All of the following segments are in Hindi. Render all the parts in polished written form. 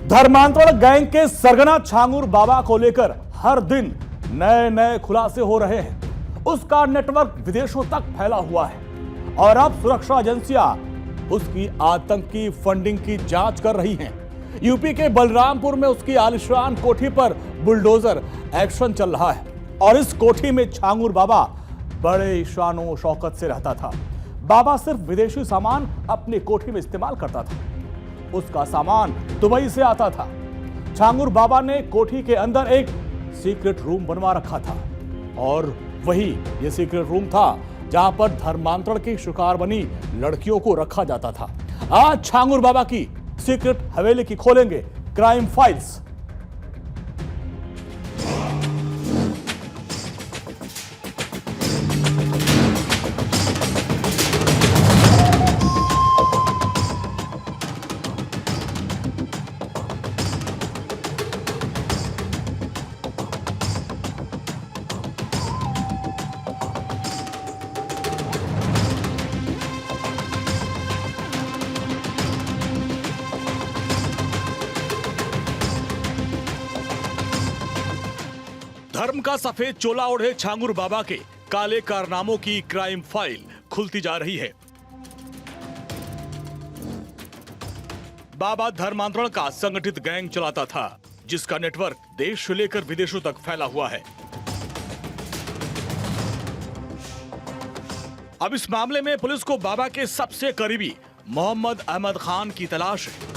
धर्मांतरण गैंग के सरगना छांगुर बाबा को लेकर हर दिन नए नए खुलासे हो रहे हैं। उसका नेटवर्क विदेशों तक फैला हुआ है और अब सुरक्षा एजेंसियां उसकी आतंकी फंडिंग की जांच कर रही हैं। यूपी के बलरामपुर में उसकी आलिशान कोठी पर बुलडोजर एक्शन चल रहा है और इस कोठी में छांगुर बाबा बड़े शानो शौकत से रहता था। बाबा सिर्फ विदेशी सामान अपनी कोठी में इस्तेमाल करता था। उसका सामान दुबई से आता था। छांगुर बाबा ने कोठी के अंदर एक सीक्रेट रूम बनवा रखा था और वही ये सीक्रेट रूम था जहां पर धर्मांतरण की शिकार बनी लड़कियों को रखा जाता था। आज छांगुर बाबा की सीक्रेट हवेली की खोलेंगे क्राइम फाइल्स। धर्म का सफेद चोला ओढ़े छांगुर बाबा के काले कारनामों की क्राइम फाइल खुलती जा रही है। बाबा धर्मांतरण का संगठित गैंग चलाता था जिसका नेटवर्क देश से लेकर विदेशों तक फैला हुआ है। अब इस मामले में पुलिस को बाबा के सबसे करीबी मोहम्मद अहमद खान की तलाश है।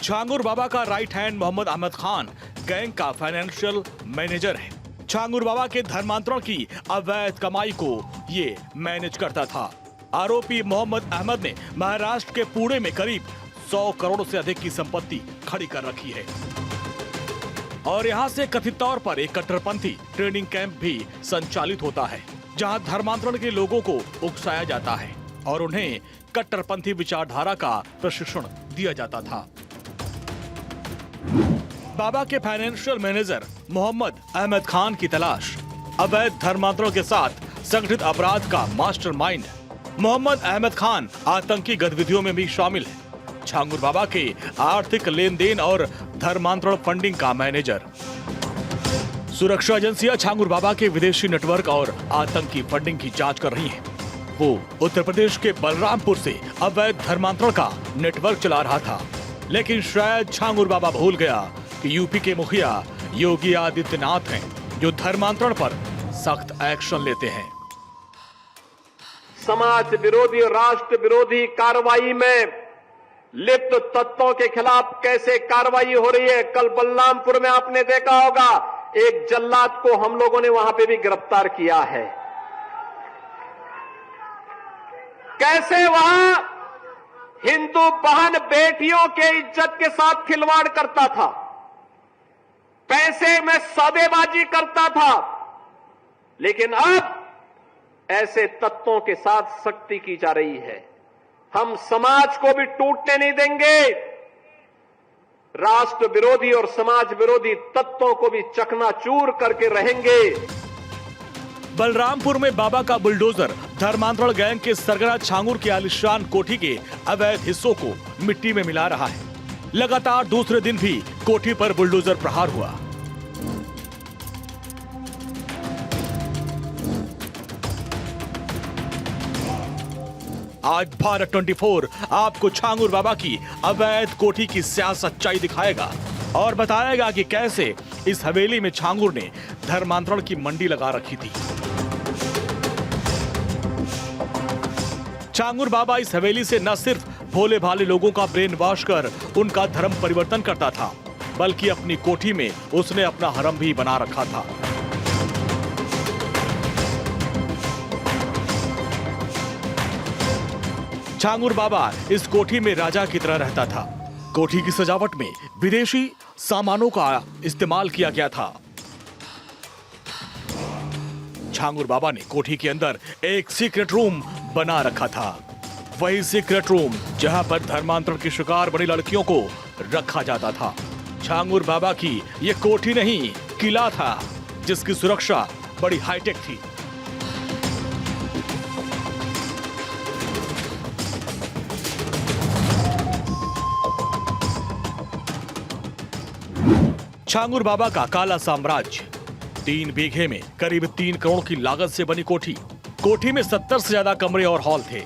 छांगुर बाबा का right hand Mohammad Ahmad Khan gang का फाइनेंशियल मैनेजर है। छांगुर बाबा के धर्मांतरण की अवैध कमाई को ये मैनेज करता था। आरोपी मोहम्मद अहमद ने महाराष्ट्र के पुणे में करीब 100 करोड़ से अधिक की संपत्ति खड़ी कर रखी है और यहां से कथित तौर पर एक कट्टरपंथी ट्रेनिंग कैंप भी संचालित होता है जहां धर्मांतरण के लोगों को उकसाया जाता है और उन्हें कट्टरपंथी विचारधारा का प्रशिक्षण दिया जाता था। बाबा के फाइनेंशियल मैनेजर मोहम्मद अहमद खान की तलाश अवैध धर्मांतरण के साथ संगठित अपराध का मास्टरमाइंड। मोहम्मद अहमद खान आतंकी गतिविधियों में भी शामिल है। छांगुर बाबा के आर्थिक लेन देन और धर्मांतरण फंडिंग का मैनेजर। सुरक्षा एजेंसियां छांगुर बाबा के विदेशी नेटवर्क और आतंकी फंडिंग की जांच कर रही हैं। वो उत्तर प्रदेश के बलरामपुर से अवैध धर्मांतरण का नेटवर्क चला रहा था, लेकिन शायद छांगुर बाबा भूल गया कि यूपी के मुखिया योगी आदित्यनाथ हैं जो धर्मांतरण पर सख्त एक्शन लेते हैं। समाज विरोधी और राष्ट्र विरोधी कार्रवाई में लिप्त तत्वों के खिलाफ कैसे कार्रवाई हो रही है। कल बलरामपुर में आपने देखा होगा एक जल्लाद को हम लोगों ने वहां पे भी गिरफ्तार किया है। कैसे वहां हिंदू बहन बेटियों के इज्जत के साथ खिलवाड़ करता था, पैसे में सौदेबाजी करता था, लेकिन अब ऐसे तत्वों के साथ सख्ती की जा रही है। हम समाज को भी टूटने नहीं देंगे, राष्ट्र विरोधी और समाज विरोधी तत्वों को भी चकनाचूर करके रहेंगे। बलरामपुर में बाबा का बुलडोजर धर्मांतरण गैंग के सरगना छांगुर की आलिशान कोठी के अवैध हिस्सों को मिट्टी में मिला रहा है। लगातार दूसरे दिन भी कोठी पर बुलडोजर प्रहार हुआ। आज भारत 24 आपको छांगुर बाबा की अवैध कोठी की स्याह सच्चाई दिखाएगा और बताएगा कि कैसे इस हवेली में छांगुर ने धर्मांतरण की मंडी लगा रखी थी। छांगुर बाबा इस हवेली से न सिर्फ भोले भाले लोगों का ब्रेन वॉश कर उनका धर्म परिवर्तन करता था, बल्कि अपनी कोठी में उसने अपना हरम भी बना रखा था। छांगुर बाबा इस कोठी में राजा की तरह रहता था। कोठी की सजावट में विदेशी सामानों का इस्तेमाल किया गया था। छांगुर बाबा ने कोठी के अंदर एक सीक्रेट रूम बना रखा था, वही सीक्रेट रूम जहां पर धर्मांतरण की शिकार बनी लड़कियों को रखा जाता था। छांगुर बाबा की यह कोठी नहीं, किला था जिसकी सुरक्षा बड़ी हाईटेक थी। छांगुर बाबा का काला साम्राज्य। 3 बीघे में करीब 3 करोड़ की लागत से बनी कोठी। कोठी में 70 से ज्यादा कमरे और हॉल थे।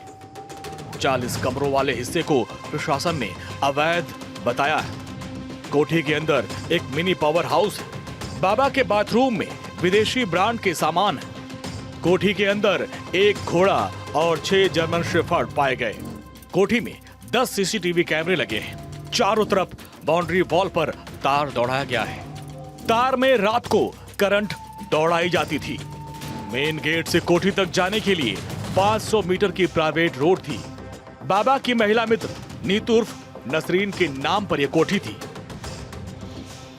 40 कमरों वाले हिस्से को प्रशासन ने अवैध बताया है। कोठी के अंदर एक मिनी पावर हाउस है। बाबा के बाथरूम में विदेशी ब्रांड के सामान है। कोठी के अंदर एक घोड़ा और 6 जर्मन शेफर्ड पाए गए। कोठी में 10 सीसीटीवी कैमरे लगे हैं। चारों तरफ बाउंड्री वॉल पर तार दौड़ाया गया है। तार में रात को करंट दौड़ाई जाती थी। मेन गेट से कोठी तक जाने के लिए 500 मीटर की प्राइवेट रोड थी। बाबा की महिला मित्र नीतू उर्फ नसरीन के नाम पर यह कोठी थी।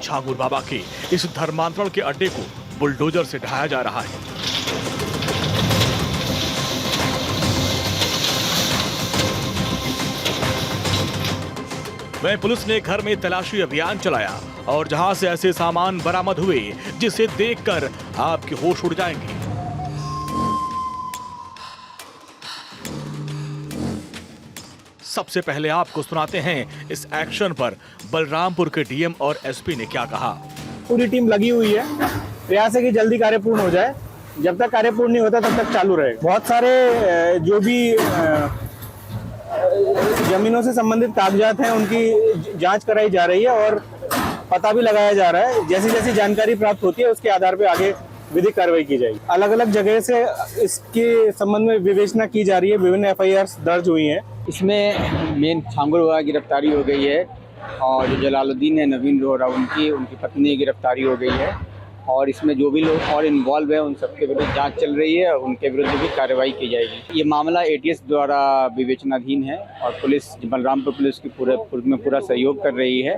छांगुर बाबा के इस धर्मांतरण के अड्डे को बुलडोजर से ढाया जा रहा है। वहीं पुलिस ने घर में तलाशी अभियान चलाया और जहां से ऐसे सामान बरामद हुए जिसे देखकर आपके होश उड़ जाएंगे। सबसे पहले आपको सुनाते हैं इस एक्शन पर बलरामपुर के डीएम और एसपी ने क्या कहा। पूरी टीम लगी हुई है, प्रयास है कि जल्दी कार्य पूर्ण हो जाए। जब तक कार्य पूर्ण नहीं होता तब तक चालू रहेगा। बहुत सारे जो भी जमीनों से संबंधित कागजात हैं उनकी जांच कराई जा रही है और पता भी लगाया जा रहा है। जैसी जैसी जानकारी प्राप्त होती है उसके आधार पर आगे विधिक कार्रवाई की जाएगी। अलग अलग जगह से इसके संबंध में विवेचना की जा रही है। विभिन्न एफआईआर दर्ज हुई हैं। इसमें मेन छांगुर बाबा की गिरफ्तारी हो गई है और जो जलालुद्दीन है नवीन रोहरा उनकी पत्नी की गिरफ्तारी हो गई है और इसमें जो भी लोग और इन्वॉल्व है उन सबके विरुद्ध जांच चल रही है और उनके विरुद्ध भी कार्रवाई की जाएगी। ये मामला एटीएस द्वारा विवेचनाधीन है और पुलिस बलरामपुर पुलिस की पूरा सहयोग कर रही है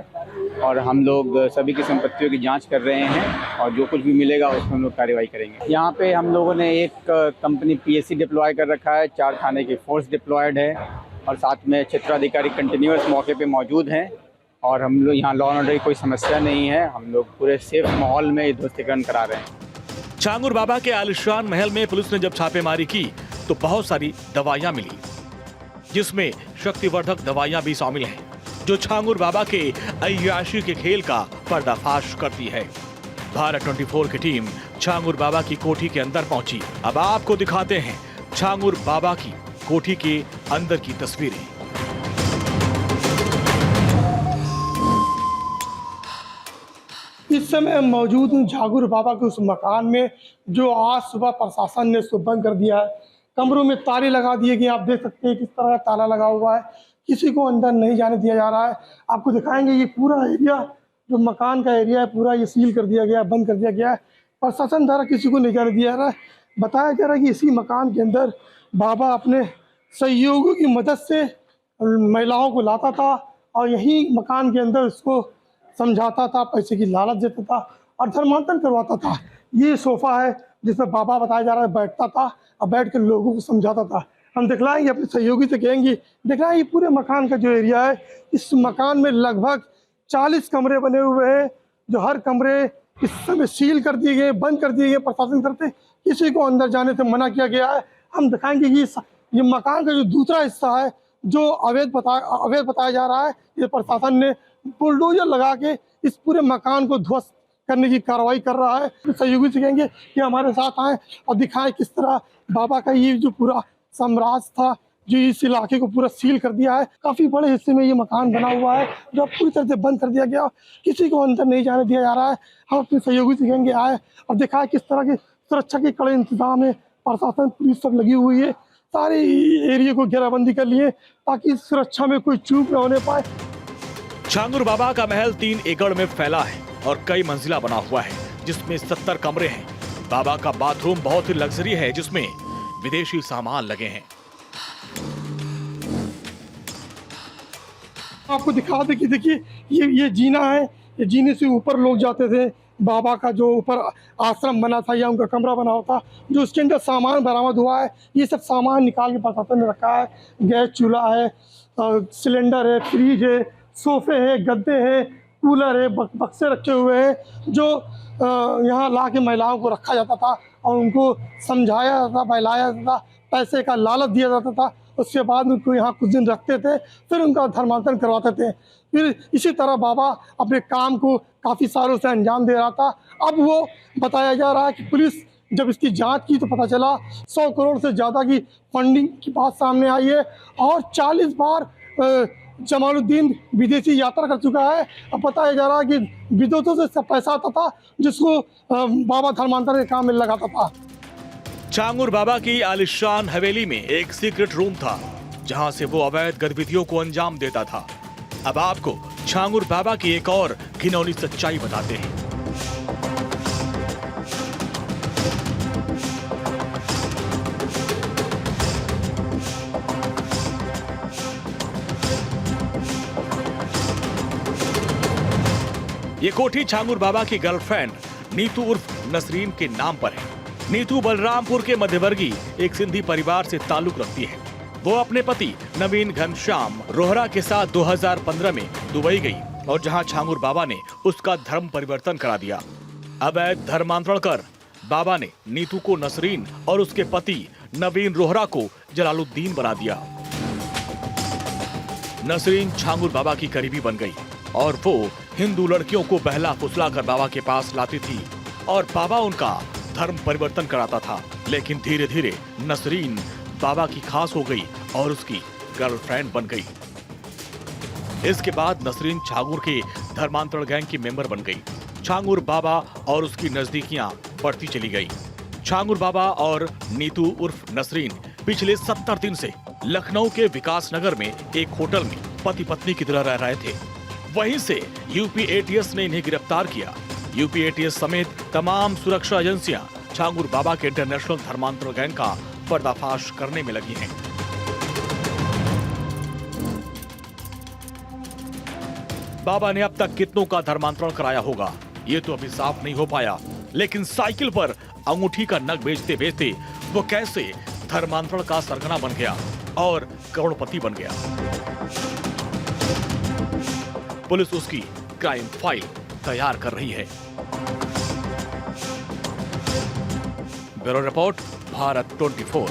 और हम लोग सभी की संपत्तियों की जांच कर रहे हैं और जो कुछ भी मिलेगा उसमें हम लोग कार्रवाई करेंगे। यहाँ पे हम लोगों ने एक कंपनी पीएससी डिप्लॉय कर रखा है, 4 थाने की फोर्स डिप्लॉयड है और साथ में क्षेत्राधिकारी कंटिन्यूअस मौके पे मौजूद हैं और हम लोग यहाँ लॉ एंड ऑर्डर की कोई समस्या नहीं है। हम लोग पूरे सेफ माहौल में ध्वस्तीकरण करा रहे हैं। छांगुर बाबा के आलिशान महल में पुलिस ने जब छापेमारी की तो बहुत सारी दवाइयां मिली, जिसमें शक्तिवर्धक दवाइयां भी शामिल हैं, जो छांगुर बाबा के अय्याशी के खेल का पर्दाफाश करती है। भारत 24 की टीम छांगुर बाबा की कोठी के अंदर पहुंची। अब आपको दिखाते हैं छांगुर बाबा की कोठी के अंदर की तस्वीरें। इस समय मौजूद हूँ छांगुर बाबा के उस मकान में जो आज सुबह प्रशासन ने उसको बंद कर दिया है। कमरों में ताले लगा दिए गए। आप देख सकते हैं किस तरह ताला लगा हुआ है, किसी को अंदर नहीं जाने दिया जा रहा है। आपको दिखाएंगे ये पूरा एरिया जो मकान का एरिया है पूरा ये सील कर दिया गया है, बंद कर दिया गया है। प्रशासन द्वारा किसी को नहीं जाने दिया जा रहा है। बताया जा रहा है कि इसी मकान के अंदर बाबा अपने सहयोगियों की मदद से महिलाओं को लाता था और यही मकान के अंदर उसको समझाता था, पैसे की लालच देता था और धर्मांतरण करवाता था। ये सोफा है जिसमें बाबा बताया जा रहा है बैठता था और बैठ कर लोगों को समझाता था। हम दिखलाएंगे अपने सहयोगी से, कहेंगे दिखलाएं ये पूरे मकान का जो एरिया है। इस मकान में लगभग 40 कमरे बने हुए हैं जो हर कमरे इस समय सील कर दिए गए, बंद कर दिए गए। प्रशासन करते किसी को अंदर जाने से मना किया गया है। हम दिखाएंगे कि ये मकान का जो दूसरा हिस्सा है जो अवैध बताया जा रहा है, ये प्रशासन ने बुलडोजर लगा के इस पूरे मकान को ध्वस्त करने की कार्रवाई कर रहा है। सहयोगी से कहेंगे कि हमारे साथ आए और दिखाएं किस तरह बाबा का ये जो पूरा साम्राज्य था जो इस इलाके को पूरा सील कर दिया है। काफी बड़े हिस्से में ये मकान बना हुआ है जो पूरी तरह से बंद कर दिया गया, किसी को अंदर नहीं जाने दिया जा रहा है। हम अपने सहयोगी से कहेंगे आए और दिखाएं किस तरह की सुरक्षा के कड़े इंतजाम है। प्रशासन पुलिस सब लगी हुई है, सारे एरिया को घेराबंदी कर लिए ताकि सुरक्षा में कोई चूक न होने पाए। छांगुर बाबा का महल 3 एकड़ में फैला है और कई मंजिला बना हुआ है, जिसमें 70 कमरे हैं। बाबा का बाथरूम बहुत ही लग्जरी है, जिसमें विदेशी सामान लगे हैं। आपको दिखा दे कि देखिए ये जीना है, ये जीने से ऊपर लोग जाते थे। बाबा का जो ऊपर आश्रम बना था या उनका कमरा बना हुआ था, जो उसके अंदर सामान बरामद हुआ है, ये सब सामान निकाल के प्रशासन ने रखा है। गैस चूल्हा है, सिलेंडर है, फ्रिज है, सोफे हैं, गद्दे हैं, कूलर है, बक्से रखे हुए हैं जो यहाँ ला के महिलाओं को रखा जाता था और उनको समझाया जाता था, बहलाया जाता था, पैसे का लालच दिया जाता था उसके बाद उनको यहाँ कुछ दिन रखते थे, फिर उनका धर्मांतरण करवाते थे। फिर इसी तरह बाबा अपने काम को काफ़ी सालों से अंजाम दे रहा था। अब वो बताया जा रहा है कि पुलिस जब इसकी जांच की तो पता चला 100 करोड़ से ज़्यादा की फंडिंग की बात सामने आई है और 40 बार जमालुद्दीन विदेशी यात्रा कर चुका है। अब बताया जा रहा है कि विदेशों से पैसा आता था जिसको बाबा धर्मांतरण के काम में लगाता था। छांगुर बाबा की आलिशान हवेली में एक सीक्रेट रूम था जहां से वो अवैध गतिविधियों को अंजाम देता था। अब आपको छांगुर बाबा की एक और घिनौनी सच्चाई बताते हैं। ये कोठी छांगुर बाबा की गर्लफ्रेंड नीतू उर्फ नसरीन के नाम पर है। नीतू बलरामपुर के मध्यवर्गीय एक सिंधी परिवार से ताल्लुक रखती है। वो अपने पति नवीन घनश्याम रोहरा के साथ 2015 में दुबई गई और जहां छांगुर बाबा ने उसका धर्म परिवर्तन करा दिया। अवैध धर्मांतरण कर बाबा ने नीतू को नसरीन और उसके पति नवीन रोहरा को जलालुद्दीन बना दिया। नसरीन छांगुर बाबा की करीबी बन गई और वो हिंदू लड़कियों को बहला फुसला कर बाबा के पास लाती थी और बाबा उनका धर्म परिवर्तन कराता था। लेकिन धीरे धीरे नसरीन बाबा की खास हो गई और उसकी गर्लफ्रेंड बन गई। इसके बाद नसरीन छांगुर के धर्मांतरण गैंग की मेंबर बन गई। छांगुर बाबा और उसकी नजदीकियां बढ़ती चली गई। छांगुर बाबा और नीतू उर्फ नसरीन पिछले 70 दिन से लखनऊ के विकास नगर में एक होटल में पति पत्नी की तरह रह रहे थे। वहीं से यूपी एटीएस ने इन्हें गिरफ्तार किया। यूपी एटीएस समेत तमाम सुरक्षा एजेंसियां छांगुर बाबा के इंटरनेशनल धर्मांतरण गैंग का पर्दाफाश करने में लगी हैं। बाबा ने अब तक कितनों का धर्मांतरण कराया होगा ये तो अभी साफ नहीं हो पाया, लेकिन साइकिल पर अंगूठी का नग बेचते बेचते वो कैसे धर्मांतरण का सरगना बन गया और करोड़पति बन गया। पुलिस उसकी क्राइम फाइल तैयार कर रही है। Bureau report, Bharat 24।